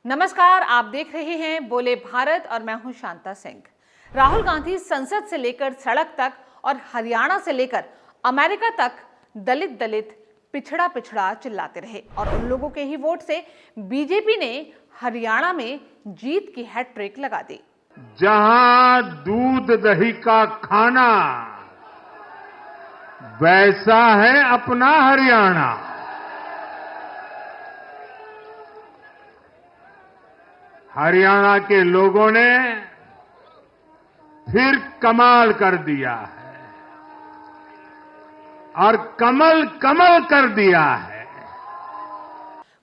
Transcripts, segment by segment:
नमस्कार, आप देख रहे हैं बोले भारत और मैं हूं शांता सिंह। राहुल गांधी संसद से लेकर सड़क तक और हरियाणा से लेकर अमेरिका तक दलित दलित पिछड़ा पिछड़ा चिल्लाते रहे और उन लोगों के ही वोट से बीजेपी ने हरियाणा में जीत की हैट्रिक लगा दी। जहां दूध दही का खाना वैसा है अपना हरियाणा। हरियाणा के लोगों ने फिर कमाल कर दिया है और कमल कमल कर दिया है।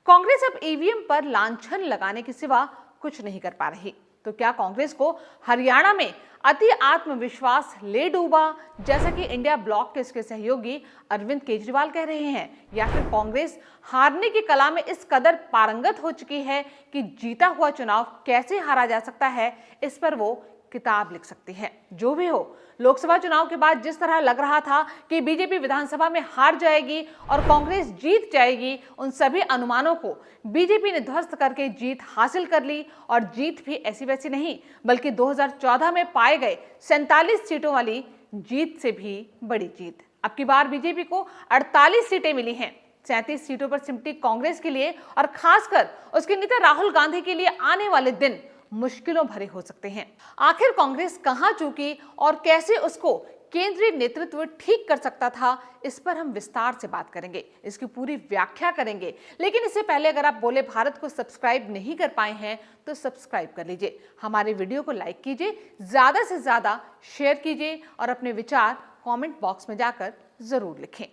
कांग्रेस अब ईवीएम पर लांछन लगाने के सिवा कुछ नहीं कर पा रही। तो क्या कांग्रेस को हरियाणा में अति आत्मविश्वास ले डूबा, जैसा कि इंडिया ब्लॉक के इसके सहयोगी अरविंद केजरीवाल कह रहे हैं, या फिर कांग्रेस हारने की कला में इस कदर पारंगत हो चुकी है कि जीता हुआ चुनाव कैसे हारा जा सकता है, इस पर वो किताब लिख सकती है। जो भी हो, लोकसभा चुनाव के बाद जिस तरह लग रहा था कि बीजेपी विधानसभा में हार जाएगी और कांग्रेस जीत जाएगी, उन सभी अनुमानों को बीजेपी ने ध्वस्त करके जीत हासिल कर ली। और जीत भी ऐसी वैसी नहीं, बल्कि 2014 में पाए गए 47 सीटों वाली जीत से भी बड़ी जीत। अब की बार बीजेपी को 48 सीटें मिली हैं। 37 सीटों पर सिमटी कांग्रेस के लिए और खासकर उसके नेता राहुल गांधी के लिए आने वाले दिन मुश्किलों भरे हो सकते हैं। आखिर कांग्रेस कहां चूकी और कैसे उसको केंद्रीय नेतृत्व ठीक कर सकता था, इस पर हम विस्तार से बात करेंगे, इसकी पूरी व्याख्या करेंगे। लेकिन इससे पहले अगर आप बोले भारत को सब्सक्राइब नहीं कर पाए हैं तो सब्सक्राइब कर लीजिए, हमारे वीडियो को लाइक कीजिए, ज्यादा से ज्यादा शेयर कीजिए और अपने विचार कमेंट बॉक्स में जाकर जरूर लिखें।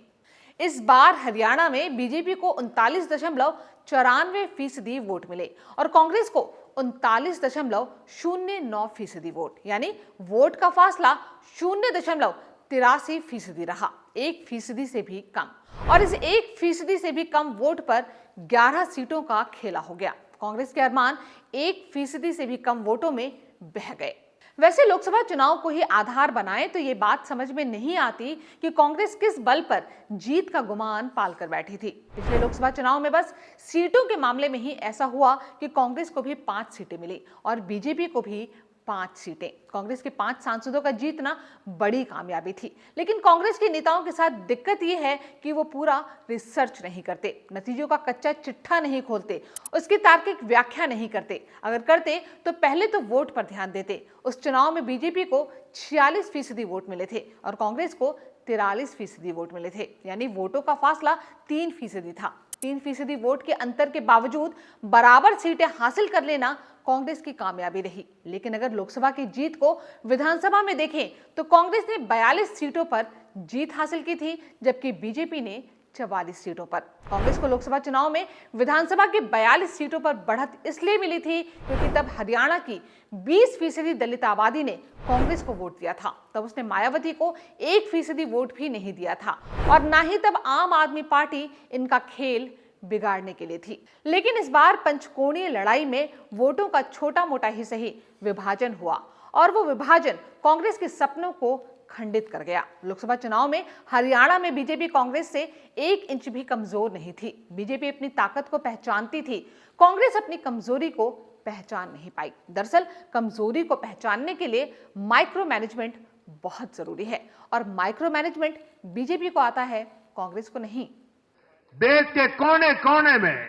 इस बार हरियाणा में बीजेपी को 39.94% वोट मिले और कांग्रेस को 39.09% वोट, यानी वोट का फासला 0.83% रहा, 1% से भी कम। और इस 1% से भी कम वोट पर 11 सीटों का खेला हो गया। कांग्रेस के अरमान 1% से भी कम वोटों में बह गए। वैसे लोकसभा चुनाव को ही आधार बनाए तो ये बात समझ में नहीं आती कि कांग्रेस किस बल पर जीत का गुमान पालकर बैठी थी। पिछले लोकसभा चुनाव में बस सीटों के मामले में ही ऐसा हुआ कि कांग्रेस को भी 5 सीटें मिली और बीजेपी को भी 5 सीटें। कांग्रेस के 5 सांसदों का जीतना बड़ी कामयाबी थी। लेकिन कांग्रेस के नेताओं के साथ दिक्कत यह है कि वो पूरा रिसर्च नहीं करते, नतीजों का कच्चा चिट्ठा नहीं खोलते, उसकी तार्किक व्याख्या नहीं करते। अगर करते तो पहले तो वोट पर ध्यान देते। उस चुनाव में बीजेपी को 46% वोट मिले थे और कांग्रेस को 43% वोट मिले थे, यानी वोटों का फासला 3% था। 3% वोट के अंतर के बावजूद बराबर सीटें हासिल कर लेना कांग्रेस की कामयाबी रही। लेकिन अगर लोकसभा की जीत को विधानसभा में देखें तो कांग्रेस ने 42 सीटों पर जीत हासिल की थी, जबकि बीजेपी ने 44 सीटों पर। कांग्रेस को लोकसभा चुनाव में विधानसभा की 42 सीटों पर बढ़त इसलिए मिली थी क्योंकि तब हरियाणा की 20% दलित आबादी ने कांग्रेस को वोट दिया था। तब उसने मायावती को 1% वोट भी नहीं दिया था और ना ही तब आम आदमी पार्टी इनका खेल बिगाड़ने के लिए थी। लेकिन इस बार पंचकोणीय लड़ाई में वोटों का छोटा मोटा ही सही विभाजन हुआ और वो विभाजन कांग्रेस के सपनों को खंडित कर गया। लोकसभा चुनाव में हरियाणा में बीजेपी कांग्रेस से 1 इंच भी कमजोर नहीं थी। बीजेपी अपनी ताकत को पहचानती थी, कांग्रेस अपनी कमजोरी को पहचान नहीं पाई। दरअसल कमजोरी को पहचानने के लिए माइक्रो मैनेजमेंट बहुत जरूरी है और माइक्रो मैनेजमेंट बीजेपी को आता है, कांग्रेस को नहीं। देश के कोने कोने में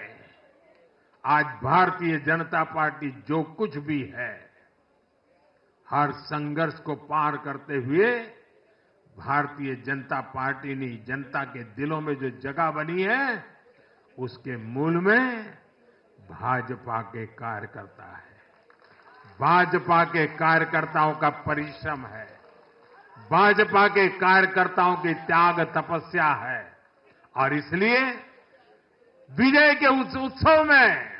आज भारतीय जनता पार्टी जो कुछ भी है, हर संघर्ष को पार करते हुए भारतीय जनता पार्टी ने जनता के दिलों में जो जगह बनी है, उसके मूल में भाजपा के कार्यकर्ता है। भाजपा के कार्यकर्ताओं का परिश्रम है, भाजपा के कार्यकर्ताओं की त्याग तपस्या है और इसलिए विजय के उस उत्सव में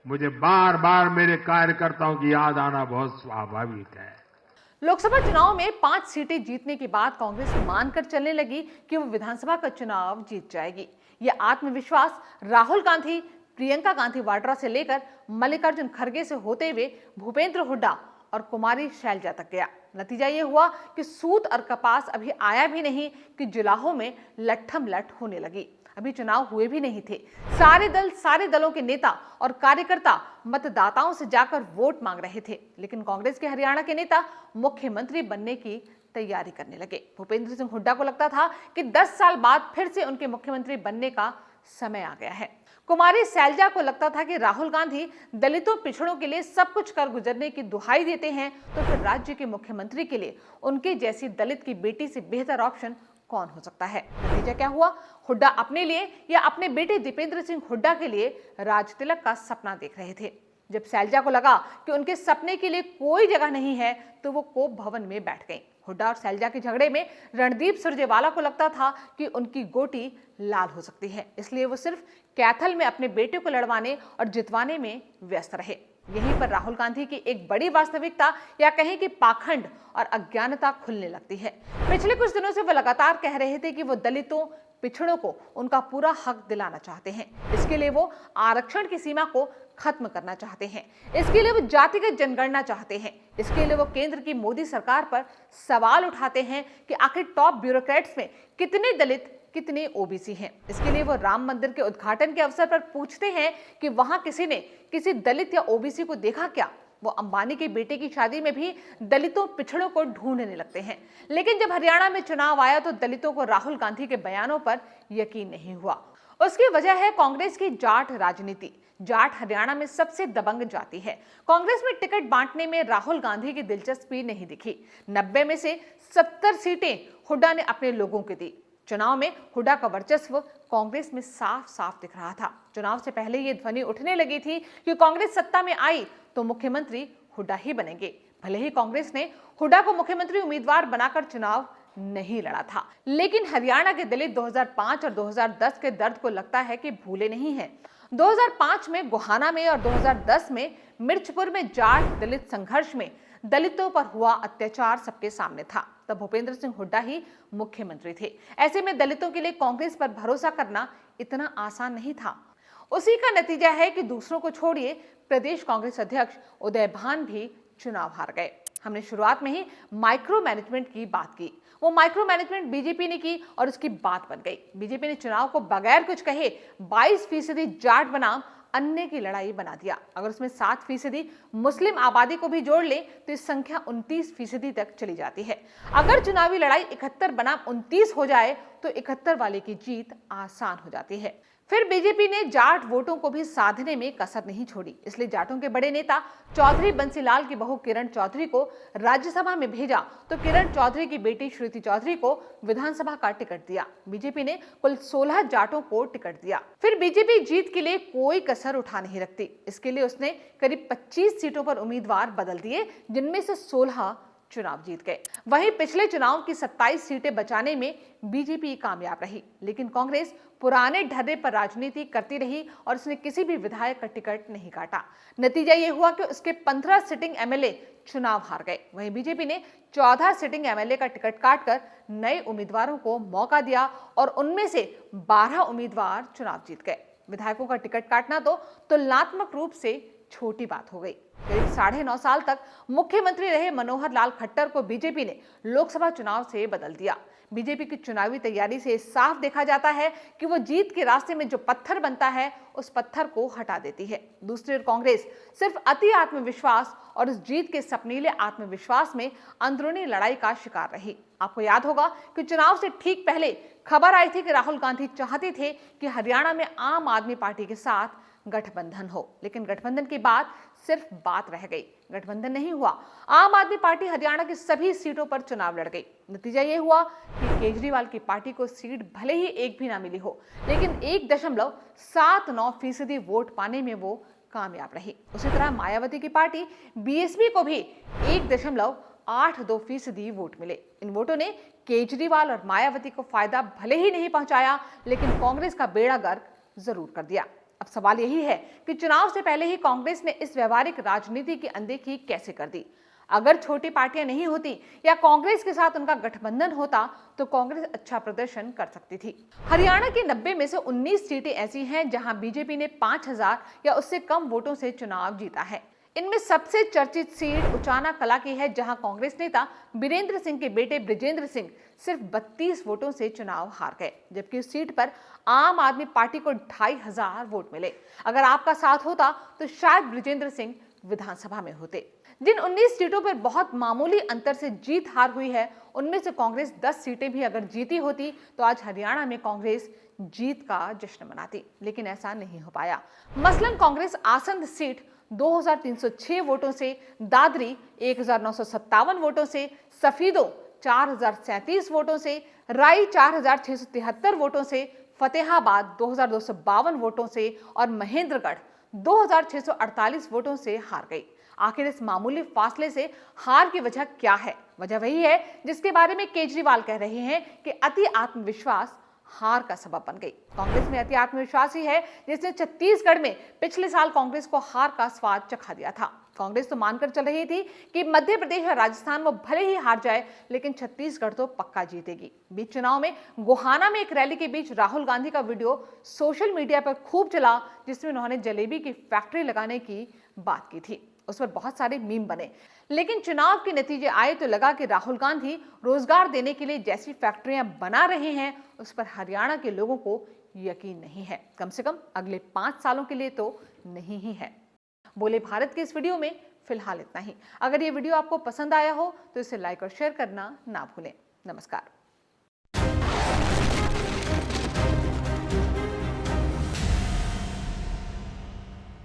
मुझे बार बार मेरे कार्यकर्ताओं की याद आना बहुत स्वाभाविक है। लोकसभा चुनाव में 5 सीटें जीतने के बाद कांग्रेस मानकर चलने लगी कि वो विधानसभा का चुनाव जीत जाएगी। यह आत्मविश्वास राहुल गांधी, प्रियंका गांधी वाड्रा से लेकर मल्लिकार्जुन खड़गे से होते हुए भूपेंद्र हुड्डा और कुमारी शैलजा तक गया। नतीजा ये हुआ कि सूत और कपास अभी आया भी नहीं कि जुलाहों में लट्ठम लट होने लगी। अभी चुनाव हुए भी नहीं थे। सारे दलों के नेता और कार्यकर्ता मतदाताओं से जाकर वोट मांग रहे थे, लेकिन कांग्रेस के हरियाणा के नेता मुख्यमंत्री बनने की तैयारी करने लगे। भूपेंद्र सिंह हुड्डा को लगता था कि 10 साल बाद फिर से उनके मुख्यमंत्री बनने का समय आ गया है। कुमारी सैलजा को लगता था कि राहुल गांधी दलितों पिछड़ों के लिए सब कुछ कर गुजरने की दुहाई देते हैं, तो फिर राज्य के मुख्यमंत्री के लिए उनके जैसी दलित की बेटी से बेहतर ऑप्शन कौन हो सकता है। नतीजा क्या हुआ? हुड्डा अपने लिए या अपने बेटे दीपेंद्र सिंह हुड्डा के लिए राज तिलक का सपना देख रहे थे। जब सैलजा को लगा कि उनके सपने के लिए कोई जगह नहीं है, तो वो कोप भवन में बैठ गई। हुड्डा और सैलजा के झगड़े में रणदीप सुरजेवाला को लगता था कि उनकी गोटी लाल हो सकती है, इसलिए वो सिर्फ कैथल में अपने बेटे को लड़वाने और जितवाने में व्यस्त रहे। यहीं पर राहुल गांधी की एक बड़ी वास्तविकता या कहें कि पाखंड और अज्ञानता खुलने लगती है। पिछले कुछ दिनों से वो लगातार कह रहे थे कि वो दलितों पिछड़ों को उनका पूरा हक दिलाना चाहते हैं। इसके लिए वो आरक्षण की सीमा को खत्म करना चाहते हैं। इसके लिए वो जातिगत जनगणना चाहते हैं। इसके लिए वो केंद्र की मोदी सरकार पर सवाल उठाते हैं कि आखिर टॉप ब्यूरोक्रेट्स में कितने दलित कितने ओबीसी हैं। इसके लिए वो राम मंदिर के उद्घाटन के अवसर पर पूछते हैं कि वहां किसी ने किसी दलित या ओबीसी को देखा क्या। वो अंबानी के बेटे की शादी में भी दलितों पिछड़ों को ढूंढने लगते हैं। लेकिन जब हरियाणा में चुनाव आया तो दलितों को राहुल गांधी के बयानों पर यकीन नहीं हुआ। उसकी वजह है कांग्रेस की जाट राजनीति। जाट हरियाणा में सबसे दबंग जाति है। कांग्रेस में टिकट बांटने में राहुल गांधी की दिलचस्पी नहीं दिखी। 90 में से 70 सीटें हुड्डा ने अपने लोगों को दी। चुनाव में हुड्डा का वर्चस्व कांग्रेस में साफ साफ दिख रहा था। चुनाव से पहले ये ध्वनि उठने लगी थी कि कांग्रेस सत्ता में आई तो मुख्यमंत्री हुड्डा ही बनेंगे। भले ही कांग्रेस ने हुड्डा को मुख्यमंत्री उम्मीदवार बनाकर चुनाव नहीं लड़ा था, लेकिन हरियाणा के दलित 2005 और 2010 के दर्द को लगता है कि भूले नहीं हैं। 2005 में गोहाना में और 2010 में मिर्चपुर में जाट दलित संघर्ष में दलितों पर हुआ अत्याचार सबके सामने था। तब भूपेंद्र सिंह हुड्डा ही मुख्यमंत्री थे। ऐसे में दलितों के लिए कांग्रेस पर भरोसा करना इतना आसान नहीं था। उसी का नतीजा है कि दूसरों को छोड़िए प्रदेश कांग्रेस अध्यक्ष उदय भान भी चुनाव हार गए। हमने शुरुआत में ही माइक्रो मैनेजमेंट की बात की। वो माइक्रो मैनेजमेंट बीजेपी ने की और उसकी बात बन गई। बीजेपी ने चुनाव को बगैर कुछ कहे 22% जाट बनाम अन्य की लड़ाई बना दिया। अगर उसमें 7% मुस्लिम आबादी को भी जोड़ ले तो इस संख्या 29% तक चली जाती है। अगर चुनावी लड़ाई 71 बनाम 29 हो जाए तो 71 वाले की जीत आसान हो जाती है। फिर बीजेपी ने जाट वोटों को भी साधने में कसर नहीं छोड़ी, इसलिए जाटों के बड़े नेता चौधरी बंसीलाल की बहू किरण चौधरी को राज्यसभा में भेजा तो किरण चौधरी की बेटी श्रुति चौधरी को विधानसभा का टिकट दिया। बीजेपी ने कुल 16 जाटों को टिकट दिया। फिर बीजेपी जीत के लिए कोई कसर उठा नहीं रखती। इसके लिए उसने करीब 25 सीटों पर उम्मीदवार बदल दिए, जिनमें से 16 चुनाव जीत गए। वहीं पिछले चुनाव की 27 सीटें बचाने में बीजेपी कामयाब रही, लेकिन कांग्रेस पुराने ढर्रे पर राजनीति करती रही और उसने किसी भी विधायक का टिकट नहीं काटा। नतीजा ये हुआ कि उसके 15 सिटिंग एमएलए चुनाव हार गए। वहीं बीजेपी ने 14 सिटिंग एमएलए का टिकट काटकर नए उम्मीदवारों को मौका दिया और उनमें से 12 उम्मीदवार चुनाव जीत गए। विधायकों का टिकट काटना तो तुलनात्मक रूप से छोटी बात हो गई। करीब 9.5 साल तक मुख्यमंत्री रहे मनोहर लाल खट्टर को बीजेपी ने लोकसभा चुनाव से बदल दिया। बीजेपी की चुनावी तैयारी से साफ देखा जाता है कि वो जीत के रास्ते में जो पत्थर बनता है उस पत्थर को हटा देती है। दूसरी ओर कांग्रेस सिर्फ अति आत्मविश्वास और उस जीत के सपनीले आत्मविश्वास में अंदरूनी लड़ाई का शिकार रही। आपको याद होगा कि चुनाव से ठीक पहले खबर आई थी कि राहुल गांधी चाहते थे कि हरियाणा में आम आदमी पार्टी के साथ गठबंधन हो, लेकिन गठबंधन की बात सिर्फ बात रह गई, गठबंधन नहीं हुआ। आम आदमी पार्टी हरियाणा की सभी सीटों पर चुनाव लड़ गई। नतीजा ये हुआ कि केजरीवाल की पार्टी को सीट भले ही एक भी ना मिली हो, लेकिन 1.79% वोट पाने में वो कामयाब रही। उसी तरह मायावती की पार्टी बीएसपी को भी 1.82% वोट मिले। इन वोटों ने केजरीवाल और मायावती को फायदा भले ही नहीं पहुंचाया, लेकिन कांग्रेस का बेड़ा गर्क जरूर कर दिया। अब सवाल यही है कि चुनाव से पहले ही कांग्रेस ने इस व्यवहारिक राजनीति की अनदेखी कैसे कर दी। अगर छोटी पार्टियां नहीं होती या कांग्रेस के साथ उनका गठबंधन होता तो कांग्रेस अच्छा प्रदर्शन कर सकती थी। हरियाणा की 90 में से 19 सीटें ऐसी हैं जहां बीजेपी ने 5000 या उससे कम वोटों से चुनाव जीता है। इनमें सबसे चर्चित सीट उचाना कला की है, जहां कांग्रेस नेता बीरेंद्र सिंह के बेटे ब्रिजेंद्र सिंह सिर्फ 32 वोटों से चुनाव हार गए, जबकि उस सीट पर आम आदमी पार्टी को 2500 वोट मिले। अगर आपका साथ होता तो शायद ब्रिजेंद्र सिंह विधानसभा में होते। जिन 19 सीटों पर बहुत मामूली अंतर से जीत हार हुई है, उनमें से कांग्रेस 10 सीटें भी अगर जीती होती तो आज हरियाणा में कांग्रेस जीत का जश्न मनाती, लेकिन ऐसा नहीं हो पाया। मसलन कांग्रेस आसंद सीट 2306 वोटों से, दादरी 1957 वोटों से, सफीदो 4037 वोटों से, राई 4673 वोटों से, फतेहाबाद 2252 वोटों से और महेंद्रगढ़ 2648 वोटों से हार गई। आखिर इस मामूली फासले से हार की वजह क्या है? वजह वही है जिसके बारे में केजरीवाल कह रहे हैं कि अति आत्मविश्वास हार का सबब बन गई। कांग्रेस में अति आत्मविश्वास ही है जिसने छत्तीसगढ़ में पिछले साल कांग्रेस को हार का स्वाद चखा दिया था। कांग्रेस तो मानकर चल रही थी कि मध्य प्रदेश और राजस्थान वो भले ही हार जाए, लेकिन छत्तीसगढ़ तो पक्का जीतेगी। बीच चुनाव में गोहाना में एक रैली के बीच राहुल गांधी का वीडियो सोशल मीडिया पर खूब चला, जिसमें उन्होंने जलेबी की फैक्ट्री लगाने की बात की थी। उस पर बहुत सारे मीम बने, लेकिन चुनाव के नतीजे आए तो लगा कि राहुल गांधी रोजगार देने के लिए जैसी फैक्ट्रियां बना रहे हैं, उस पर हरियाणा के लोगों को यकीन नहीं है। कम से कम अगले 5 सालों के लिए तो नहीं ही है। बोले भारत के इस वीडियो में फिलहाल इतना ही। अगर ये वीडियो आपको पसंद आया हो तो इसे लाइक और शेयर करना ना भूलें। नमस्कार।